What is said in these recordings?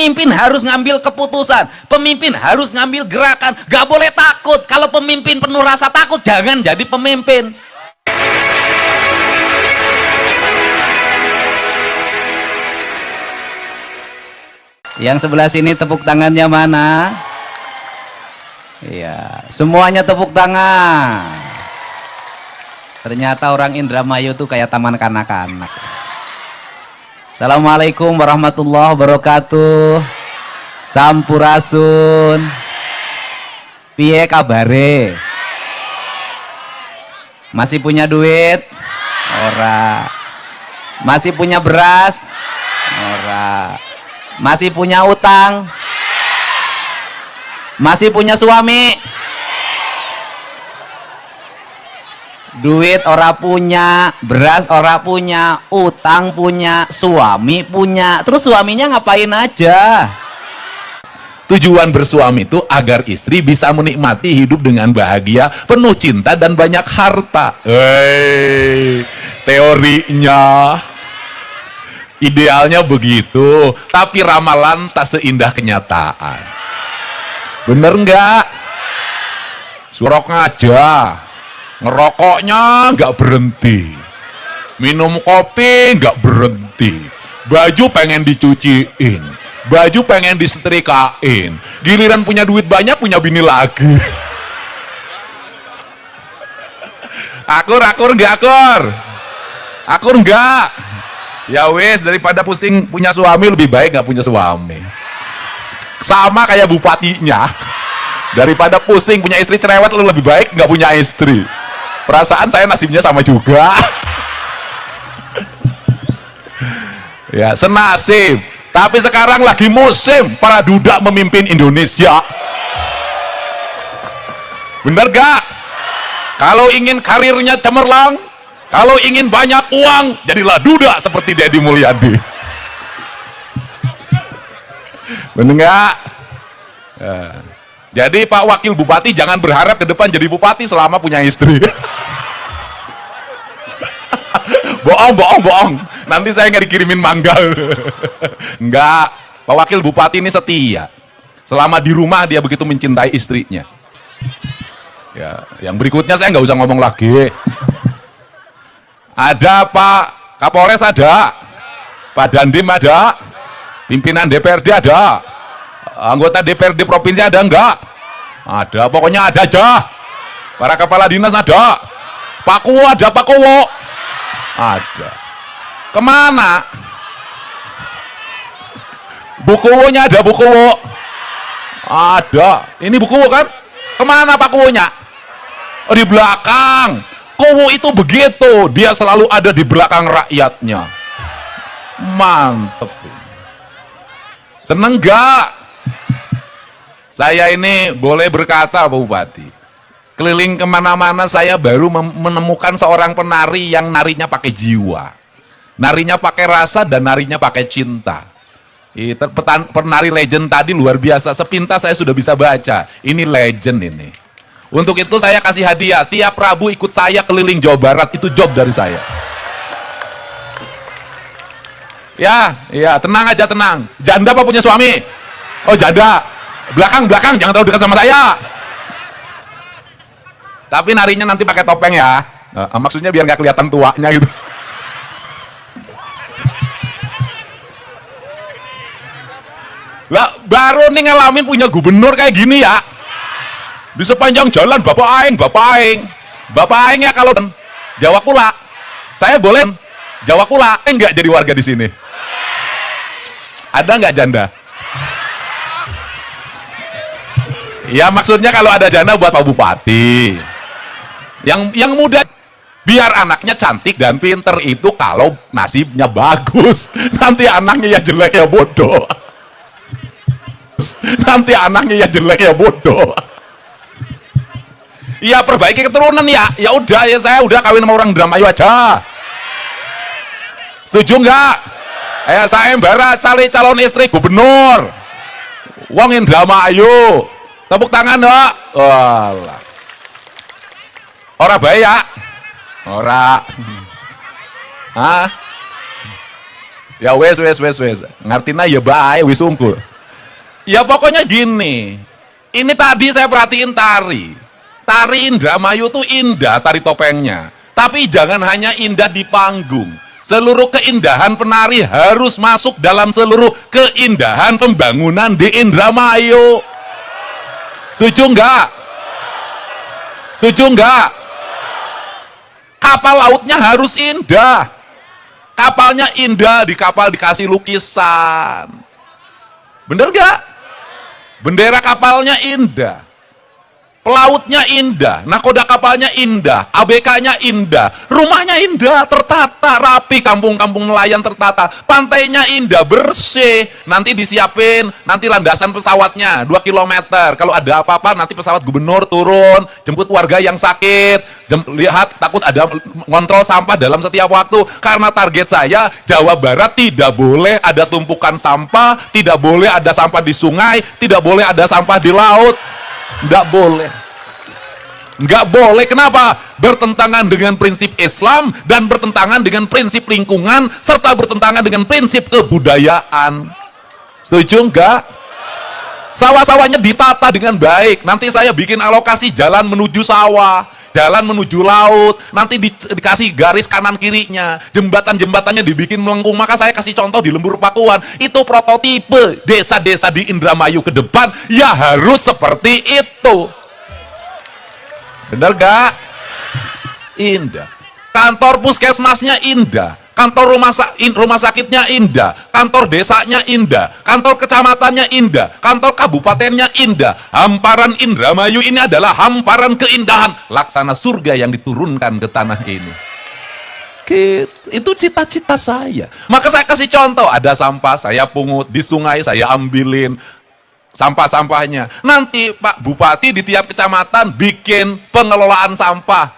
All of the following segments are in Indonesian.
Pemimpin harus ngambil keputusan, pemimpin harus ngambil gerakan, gak boleh takut. Kalau pemimpin penuh rasa takut, jangan jadi pemimpin. Yang sebelah sini tepuk tangannya mana? Iya, semuanya tepuk tangan. Ternyata orang Indramayu tuh kayak taman kanak-kanak. Assalamualaikum warahmatullahi wabarakatuh. Sampurasun. Piye kabare? Masih punya duit? Ora. Masih punya beras? Ora. Masih punya utang? Masih punya suami? Duit ora punya, beras ora punya, utang punya, suami punya. Terus suaminya ngapain aja? Tujuan bersuami itu agar istri bisa menikmati hidup dengan bahagia, penuh cinta dan banyak harta. Teorinya idealnya begitu, tapi ramalan tak seindah kenyataan. Bener nggak? Surok aja, ngerokoknya nggak berhenti, minum kopi nggak berhenti, baju pengen dicuciin, baju pengen disetrikain, giliran punya duit banyak punya bini lagi. Akur nggak akur nggak? Ya wes, daripada pusing punya suami lebih baik nggak punya suami. Sama kayak bupatinya, daripada pusing punya istri cerewet lebih baik nggak punya istri. Perasaan saya nasibnya sama juga. Ya senasib. Tapi sekarang lagi musim para duda memimpin Indonesia. Bener gak? Kalau ingin karirnya cemerlang, kalau ingin banyak uang, jadilah duda seperti Deddy Mulyadi. Bener nggak? Ya. Jadi Pak Wakil Bupati jangan berharap ke depan jadi bupati selama punya istri. bohong. Nanti saya nggak dikirimin manggal. Enggak. Pak Wakil Bupati ini setia. Selama di rumah dia begitu mencintai istrinya. Ya, yang berikutnya saya nggak usah ngomong lagi. Ada Pak Kapolres ada, Pak Dandim ada, pimpinan DPRD ada, anggota DPRD provinsi ada enggak? Ada, pokoknya ada aja. Para kepala dinas ada, Pak Kuwo ada, Pak Kuwo ada. Kemana? Bu Kuwonya ada, Bu Kuwo ada. Ini Bu Kuwo kan? Kemana Pak Kuwonya? Oh, di belakang. Kuwo itu begitu, dia selalu ada di belakang rakyatnya. Mantep. Seneng gak? Saya ini boleh berkata Pak Bupati, keliling kemana-mana saya baru menemukan seorang penari yang narinya pakai jiwa, narinya pakai rasa dan narinya pakai cinta. Penari legend tadi luar biasa, sepintas saya sudah bisa baca. Ini legend ini. Untuk itu saya kasih hadiah, tiap Rabu ikut saya keliling Jawa Barat, itu job dari saya. Ya, tenang aja, tenang. Janda apa punya suami? Oh, janda. Belakang, jangan terlalu dekat sama saya. Tapi narinya nanti pakai topeng ya. Maksudnya biar nggak kelihatan tuanya gitu. Lah, baru nih ngalamin punya gubernur kayak gini ya. Di sepanjang jalan Bapak Aing ya kalau Jawa Kula, saya boleh Jawa Kula, enggak jadi warga di sini. Ada nggak janda? Ya maksudnya kalau ada janda buat Pak Bupati, yang muda, biar anaknya cantik dan pinter itu kalau nasibnya bagus. Nanti anaknya ya jelek ya bodoh. Nanti anaknya ya jelek ya bodoh. Iya, perbaiki keturunan ya. Ya udah, ya saya udah kawin sama orang Indramayu aja. Setuju nggak? Saya embara cari calon istri gubernur. Wong Indramayu. Tepuk tangan dok. Walah. Ora bae ya. Ora. Hah? Ya wes. Ngartina ya bae wis unggul. Ya pokoknya gini. Ini tadi saya perhatiin tari. Tari Indramayu tuh indah tari topengnya. Tapi jangan hanya indah di panggung. Seluruh keindahan penari harus masuk dalam seluruh keindahan pembangunan di Indramayu. Setuju nggak? Setuju nggak? Kapal lautnya harus indah. Kapalnya indah, di kapal dikasih lukisan. Bener nggak? Bendera kapalnya indah. Pelautnya indah, nakoda kapalnya indah, ABK-nya indah, rumahnya indah, tertata, rapi, kampung-kampung nelayan tertata, pantainya indah, bersih, nanti disiapin, nanti landasan pesawatnya 2 kilometer, kalau ada apa-apa nanti pesawat gubernur turun, jemput warga yang sakit, lihat takut ada ngontrol sampah dalam setiap waktu, karena target saya, Jawa Barat tidak boleh ada tumpukan sampah, tidak boleh ada sampah di sungai, tidak boleh ada sampah di laut. Nggak boleh. Nggak boleh, kenapa? Bertentangan dengan prinsip Islam dan bertentangan dengan prinsip lingkungan serta bertentangan dengan prinsip kebudayaan. Setuju nggak? Sawah-sawahnya ditata dengan baik. Nanti saya bikin alokasi jalan menuju sawah, jalan menuju laut, nanti dikasih garis kanan kirinya, jembatan-jembatannya dibikin melengkung. Maka saya kasih contoh di Lembur Pakuan, itu prototipe desa-desa di Indramayu ke depan ya harus seperti itu. Bener gak? Indah. Kantor puskesmasnya indah, kantor rumah sakitnya indah, kantor desanya indah, kantor kecamatannya indah, kantor kabupatennya indah. Hamparan Indramayu ini adalah hamparan keindahan, laksana surga yang diturunkan ke tanah ini. Itu cita-cita saya. Maka saya kasih contoh, ada sampah saya pungut, di sungai saya ambilin sampah-sampahnya. Nanti Pak Bupati di tiap kecamatan bikin pengelolaan sampah,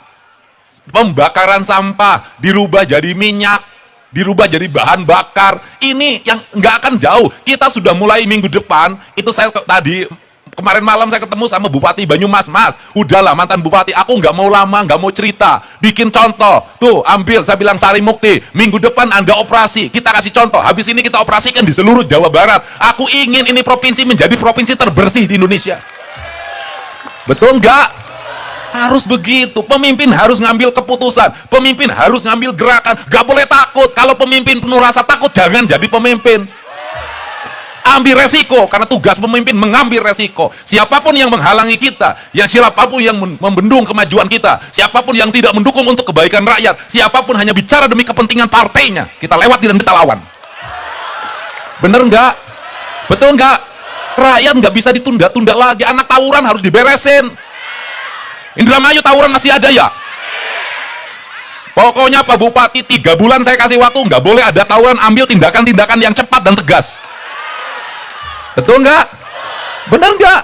pembakaran sampah, dirubah jadi minyak, dirubah jadi bahan bakar. Ini yang nggak akan jauh. Kita sudah mulai minggu depan. Itu saya tadi kemarin malam saya ketemu sama Bupati Banyumas. Mas, udahlah mantan Bupati, aku nggak mau lama, nggak mau cerita. Bikin contoh. Tuh, ambil, saya bilang Sari Mukti. Minggu depan Anda operasi. Kita kasih contoh. Habis ini kita operasikan di seluruh Jawa Barat. Aku ingin ini provinsi menjadi provinsi terbersih di Indonesia. Betul nggak? Harus begitu. Pemimpin harus ngambil keputusan. Pemimpin harus ngambil gerakan. Gak boleh takut. Kalau pemimpin penuh rasa takut, jangan jadi pemimpin. Ambil resiko, karena tugas pemimpin mengambil resiko. Siapapun yang menghalangi kita, siapapun yang membendung kemajuan kita, siapapun yang tidak mendukung untuk kebaikan rakyat, siapapun hanya bicara demi kepentingan partainya, kita lewati dan kita lawan. Bener nggak? Betul nggak? Rakyat nggak bisa ditunda-tunda lagi. Anak tawuran harus diberesin. Indramayu tawuran masih ada ya? Pokoknya Pak Bupati 3 bulan saya kasih waktu, nggak boleh ada tawuran, ambil tindakan-tindakan yang cepat dan tegas. Betul nggak? Bener nggak?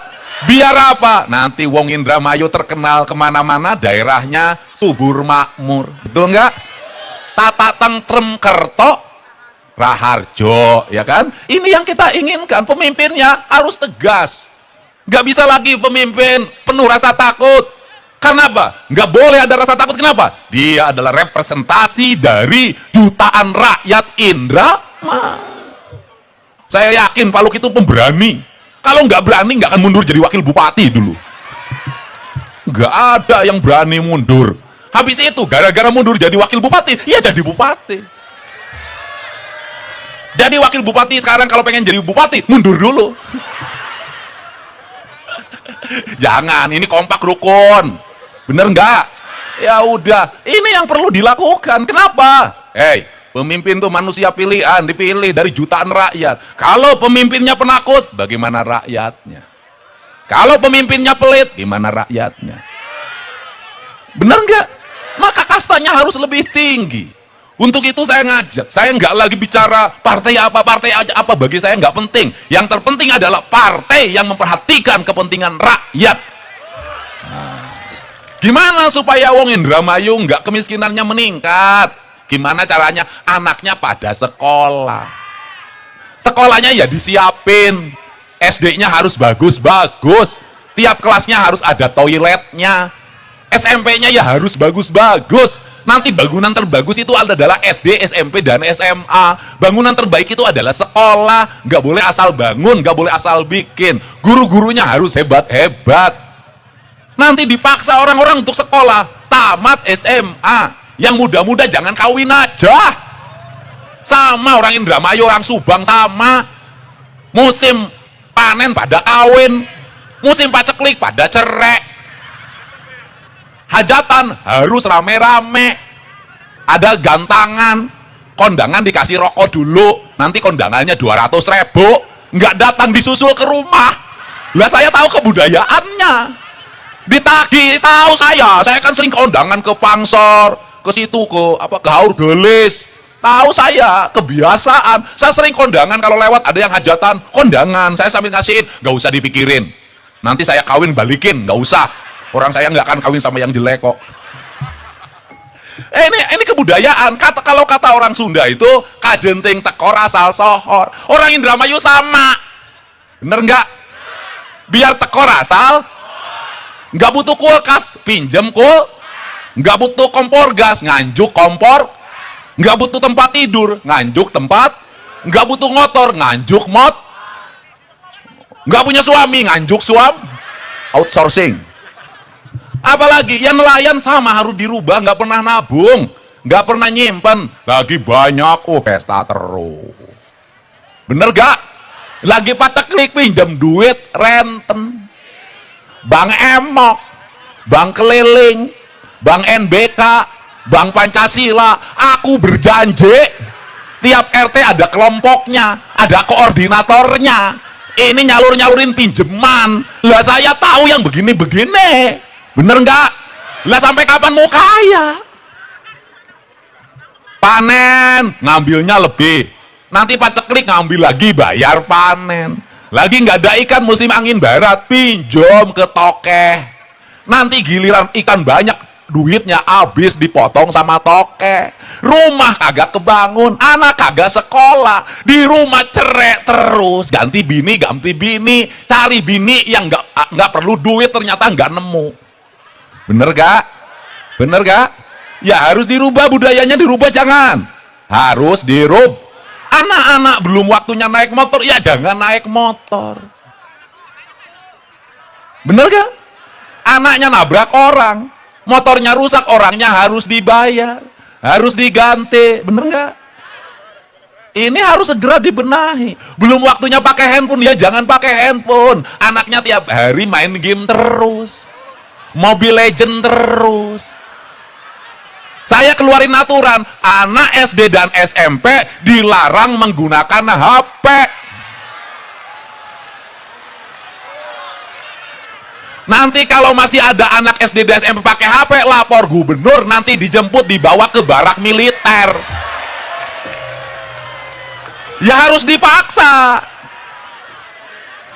Biar apa? Nanti wong Indramayu terkenal kemana-mana, daerahnya subur makmur. Betul nggak? Tata tentrem kerto Raharjo, ya kan? Ini yang kita inginkan, pemimpinnya harus tegas. Nggak bisa lagi pemimpin penuh rasa takut. Karena apa? Nggak boleh ada rasa takut. Kenapa? Dia adalah representasi dari jutaan rakyat Indramayu. Saya yakin Pak Luk itu pemberani. Kalau nggak berani, nggak akan mundur jadi wakil bupati dulu. Nggak ada yang berani mundur. Habis itu, gara-gara mundur jadi wakil bupati, ya jadi bupati. Jadi wakil bupati sekarang kalau pengen jadi bupati, mundur dulu. Jangan, ini kompak rukun. Bener nggak? Ya udah, ini yang perlu dilakukan. Kenapa? Hei, pemimpin tuh manusia pilihan, dipilih dari jutaan rakyat. Kalau pemimpinnya penakut, bagaimana rakyatnya? Kalau pemimpinnya pelit, gimana rakyatnya? Bener nggak? Maka kastanya harus lebih tinggi. Untuk itu saya ngajak, saya nggak lagi bicara partai aja apa, bagi saya nggak penting. Yang terpenting adalah partai yang memperhatikan kepentingan rakyat. Gimana supaya wong Indramayu nggak kemiskinannya meningkat? Gimana caranya? Anaknya pada sekolah. Sekolahnya ya disiapin. SD-nya harus bagus-bagus. Tiap kelasnya harus ada toiletnya. SMP-nya ya harus bagus-bagus. Nanti bangunan terbagus itu adalah SD, SMP, dan SMA. Bangunan terbaik itu adalah sekolah. Nggak boleh asal bangun, nggak boleh asal bikin. Guru-gurunya harus hebat-hebat. Nanti dipaksa orang-orang untuk sekolah. Tamat SMA. Yang muda-muda jangan kawin aja. Sama orang Indramayu, orang Subang sama. Musim panen pada kawin. Musim paceklik pada cerai. Hajatan harus rame-rame, ada gantangan, kondangan dikasih rokok dulu, nanti kondangannya 200.000, nggak datang disusul ke rumah. Lah saya tahu kebudayaannya, ditagih, tahu saya kan sering kondangan ke Pangsor, ke situ ke Haur Gelis, tahu saya kebiasaan. Saya sering kondangan kalau lewat ada yang hajatan, kondangan saya sambil ngasihin, nggak usah dipikirin, nanti saya kawin balikin, nggak usah. Orang saya nggak akan kawin sama yang jelek kok. Ini kebudayaan. Kalau kata orang Sunda itu kajenting tekor asal sohor. Orang Indramayu sama, bener nggak? Biar tekor asal, nggak butuh kulkas, pinjem nggak butuh kompor gas, nganjuk kompor, nggak butuh tempat tidur, nganjuk tempat, nggak butuh motor, nganjuk nggak punya suami, nganjuk outsourcing. Apalagi yang nelayan sama harus dirubah, nggak pernah nabung, nggak pernah nyimpen, lagi banyak pesta terus. Bener gak? Lagi paceklik pinjam duit renten, bank emok, bank keliling, bank NBK, bank Pancasila. Aku berjanji tiap RT ada kelompoknya, ada koordinatornya. Ini nyalur-nyalurin pinjeman. Lah saya tahu yang begini-begini. Bener nggak? Lah sampai kapan mau kaya? Panen, ngambilnya lebih. Nanti paceklik ngambil lagi, bayar panen. Lagi nggak ada ikan musim angin barat, pinjam ke tokeh. Nanti giliran ikan banyak, duitnya habis dipotong sama tokeh. Rumah kagak kebangun, anak kagak sekolah. Di rumah cerai terus, ganti bini, cari bini yang nggak perlu duit ternyata nggak nemu. Bener gak? Bener gak? Ya harus dirubah, budayanya dirubah, jangan. Harus dirubah. Anak-anak belum waktunya naik motor, ya jangan naik motor. Bener gak? Anaknya nabrak orang, motornya rusak, orangnya harus dibayar, harus diganti. Bener gak? Ini harus segera dibenahi. Belum waktunya pakai handphone, ya jangan pakai handphone. Anaknya tiap hari main game terus, Mobile Legend terus. Saya keluarin aturan, anak SD dan SMP dilarang menggunakan HP. Nanti kalau masih ada anak SD dan SMP pakai HP, lapor gubernur, nanti dijemput dibawa ke barak militer. Ya harus dipaksa.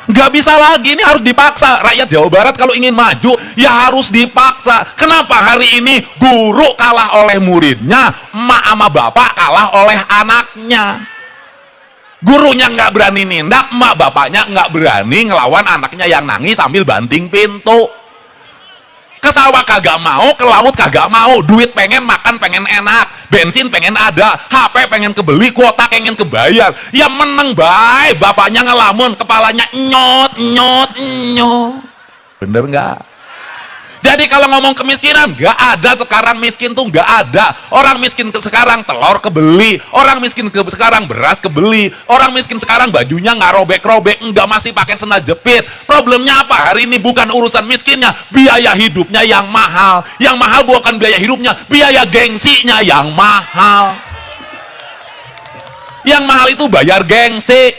Nggak bisa lagi, ini harus dipaksa. Rakyat Jawa Barat kalau ingin maju, ya harus dipaksa. Kenapa hari ini guru kalah oleh muridnya, emak sama bapak kalah oleh anaknya? Gurunya nggak berani nindak, emak bapaknya nggak berani ngelawan anaknya yang nangis sambil banting pintu. Ke sawah kagak mau, ke laut kagak mau, duit pengen makan, pengen enak, bensin pengen ada, HP pengen kebeli, kuota pengen kebayar. Ya meneng bae, bapaknya ngelamun, kepalanya nyot. Bener nggak? Jadi kalau ngomong kemiskinan, nggak ada sekarang miskin tuh, nggak ada. Orang miskin sekarang telur kebeli, orang miskin sekarang beras kebeli, orang miskin sekarang bajunya nggak robek-robek, nggak masih pakai sendal jepit. Problemnya apa? Hari ini bukan urusan miskinnya, biaya hidupnya yang mahal. Yang mahal bukan biaya hidupnya, biaya gengsinya yang mahal. Yang mahal itu bayar gengsi.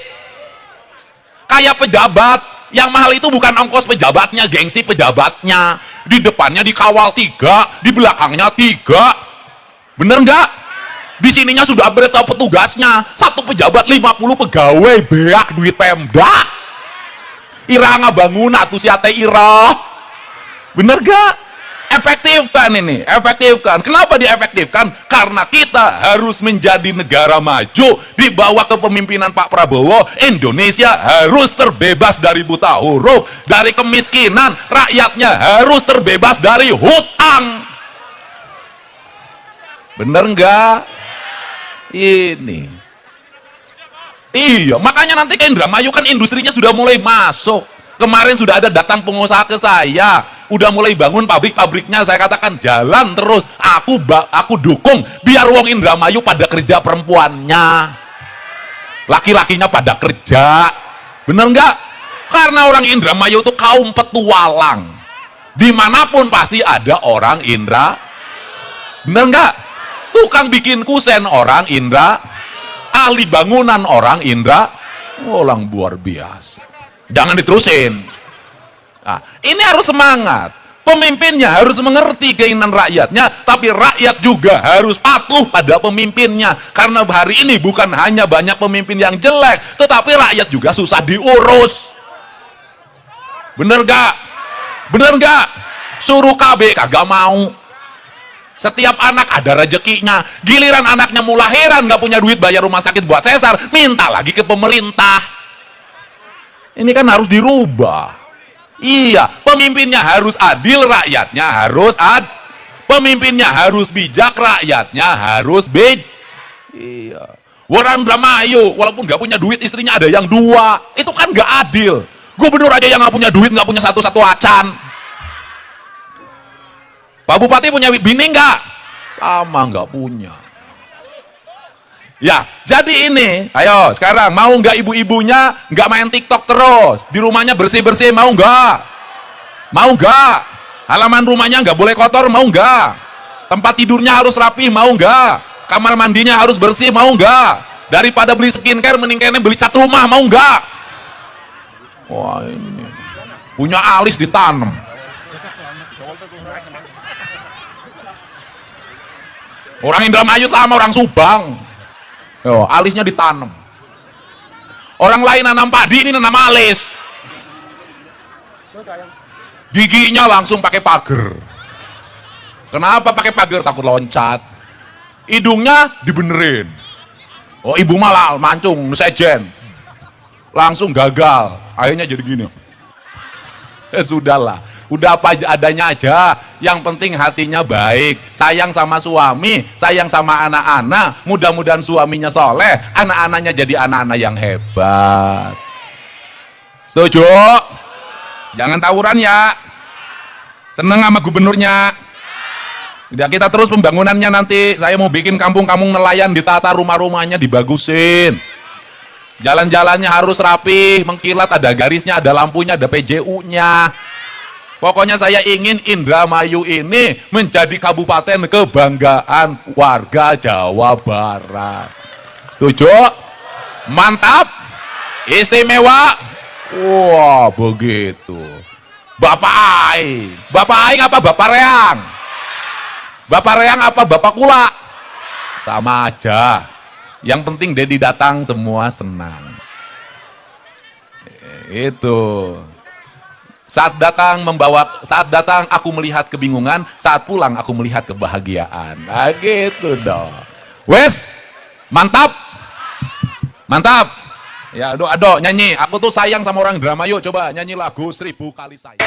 Kayak pejabat, yang mahal itu bukan ongkos pejabatnya, gengsi pejabatnya. Di depannya dikawal 3, di belakangnya 3. Bener nggak? Di sininya sudah berita petugasnya, satu pejabat 50 pegawai, beak duit Pemda. Iranga bangun atuh siate ira. Bener nggak? Efektifkan ini, efektifkan. Kenapa diefektifkan? Karena kita harus menjadi negara maju di bawah kepemimpinan Pak Prabowo. Indonesia harus terbebas dari buta huruf, dari kemiskinan. Rakyatnya harus terbebas dari hutang. Bener nggak? Ini. Iya, makanya nanti ke Indramayu kan industrinya sudah mulai masuk. Kemarin sudah ada datang pengusaha ke saya, udah mulai bangun pabrik-pabriknya. Saya katakan jalan terus, aku dukung biar wong Indramayu pada kerja, perempuannya, laki-lakinya pada kerja. Bener nggak? Karena orang Indramayu itu kaum petualang, dimanapun pasti ada orang Indra. Bener nggak? Tukang bikin kusen orang Indra, ahli bangunan orang Indra, orang luar biasa. Jangan diterusin. Nah, ini harus semangat. Pemimpinnya harus mengerti keinginan rakyatnya, tapi rakyat juga harus patuh pada pemimpinnya. Karena hari ini bukan hanya banyak pemimpin yang jelek, tetapi rakyat juga susah diurus. Bener gak? Bener gak? Suruh KB kagak mau. Setiap anak ada rezekinya. Giliran anaknya mau lahiran gak punya duit bayar rumah sakit buat sesar, minta lagi ke pemerintah. Ini kan harus dirubah. Iya, pemimpinnya harus adil, rakyatnya harus pemimpinnya harus bijak, rakyatnya harus iya. Orang Indramayu walaupun gak punya duit, istrinya ada yang 2, itu kan gak adil. Gubernur aja yang gak punya duit, gak punya satu-satu acan. Pak Bupati punya bini nggak? Sama nggak punya. Ya, jadi ini, ayo sekarang mau nggak ibu-ibunya nggak main TikTok terus, di rumahnya bersih-bersih, mau nggak? Mau nggak? Halaman rumahnya nggak boleh kotor, mau nggak? Tempat tidurnya harus rapi, mau nggak? Kamar mandinya harus bersih, mau nggak? Daripada beli skincare, mending kayaknya beli cat rumah, mau nggak? Wah, ini punya alis ditanam. Orang Indramayu sama orang Subang. Yo, alisnya ditanam. Orang lain nanam padi, ini nanam alis. Giginya langsung pakai pagar. Kenapa pakai pagar? Takut loncat. Hidungnya dibenerin. Oh, ibu malah mancung, sejen. Langsung gagal. Akhirnya jadi gini. Sudahlah, udah apa adanya aja. Yang penting hatinya baik, sayang sama suami, sayang sama anak-anak. Mudah-mudahan suaminya soleh, anak-anaknya jadi anak-anak yang hebat. Setuju? Jangan tawuran ya. Seneng sama gubernurnya. Udah, kita terus pembangunannya nanti. Saya mau bikin kampung-kampung nelayan, ditata rumah-rumahnya, dibagusin. Jalan-jalannya harus rapi, mengkilat, ada garisnya, ada lampunya, ada PJU-nya. Pokoknya saya ingin Indramayu ini menjadi kabupaten kebanggaan warga Jawa Barat. Setuju? Mantap? Istimewa? Wah, begitu. Bapak Aing apa Bapak Reang? Bapak Reang apa Bapak Kula? Sama aja. Yang penting Dedi datang semua senang. Itu. Saat datang aku melihat kebingungan, saat pulang aku melihat kebahagiaan. Nah, gitu dong. Wes, mantap. Mantap. Ya, ado nyanyi. Aku tuh sayang sama orang Indramayu. Coba nyanyi lagu 1000 kali sayang.